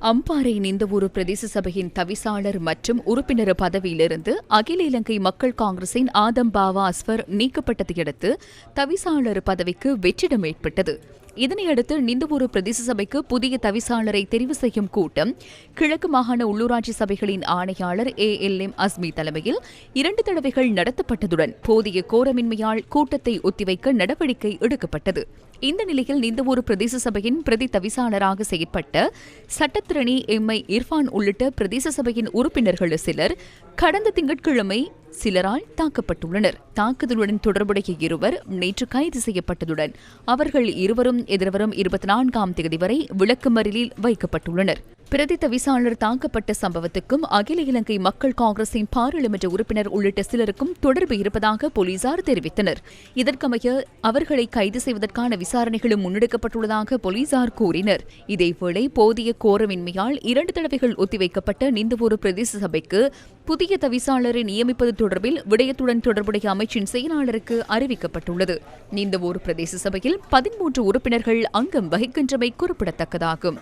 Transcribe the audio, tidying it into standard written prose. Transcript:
அம்பாறை நிந்தவூர் பிரதேச சபையின் தவிசாளர் மற்றும் உறுப்பினர் பதவியிலிருந்து அகில இலங்கை மக்கள் காங்கிரசின் ஆதம் பாவா அஸ்வர் நீக்கப்பட்டதையடுத்து தவிசாளர் பதவிக்கு வெற்றிடம் ஏற்பட்டது. இதனையடுத்து நிந்தவூர் பிரதேச சபைக்கு புதிய தவிசாளரை தெரிவு செய்யும் கூட்டம் கிழக்கு மாகாண உள்ளூராட்சி சபைகளின் ஆணையாளர் ALM அஸ்மி தலைமையில் 2 தடவைகள் நடத்தப்பட்டதுடன் போதிய கோரமின்மையால் கூட்டத்தை ஒத்திவைக்க நடவடிக்கை எடுக்கப்பட்டது. இந்த நிலையில் நிந்தவூர் பிரதேச சபையின் பிரதி தவிசாளராக செயற்பட்ட சட்டத்திரணி MI இர்ஃபான் உள்ளிட்ட பிரதேச சபையின் உறுப்பினர்கள் சிலர் கடந்த திங்கட்கிழமை சிலரால் தாக்கப்பட்டுள்ளனர். தாக்குதலுடன் தொடர்புடைய இருவர் நேற்று கைது செய்யப்பட்டதுடன் அவர்கள் இருவரும் எதிர்வரும் 24ஆம் தேதி வரை விளக்குமறியலில் வைக்கப்பட்டுள்ளனர். பிரதி தவிசாளர் தாக்கப்பட்ட சம்பவத்துக்கும் அகில இலங்கை மக்கள் காங்கிரசின் பாராளுமன்ற உறுப்பினர் உள்ளிட்ட சிலருக்கும் தொடர்பு இருப்பதாக போலீசார் தெரிவித்தனர். இதற்கமைய அவர்களை கைது செய்வதற்கான விசாரணைகளும் முன்னெடுக்கப்பட்டுள்ளதாக போலீசார் கூறினர். இதேவேளை போதிய கோரமின்மையால் 2 தடவைகள் ஒத்திவைக்கப்பட்ட நிந்தவூர் பிரதேச சபைக்கு புதிய தவிசாளரை நியமிப்பது தொடர்பில் விடயத்துடன் தொடர்புடைய அமைச்சின் செயலாளருக்கு அறிவிக்கப்பட்டுள்ளது. நிந்தவூர் பிரதேச சபையில் 13 உறுப்பினர்கள் அங்கம் வகிக்கின்றமை குறிப்பிடத்தக்கதாகும்.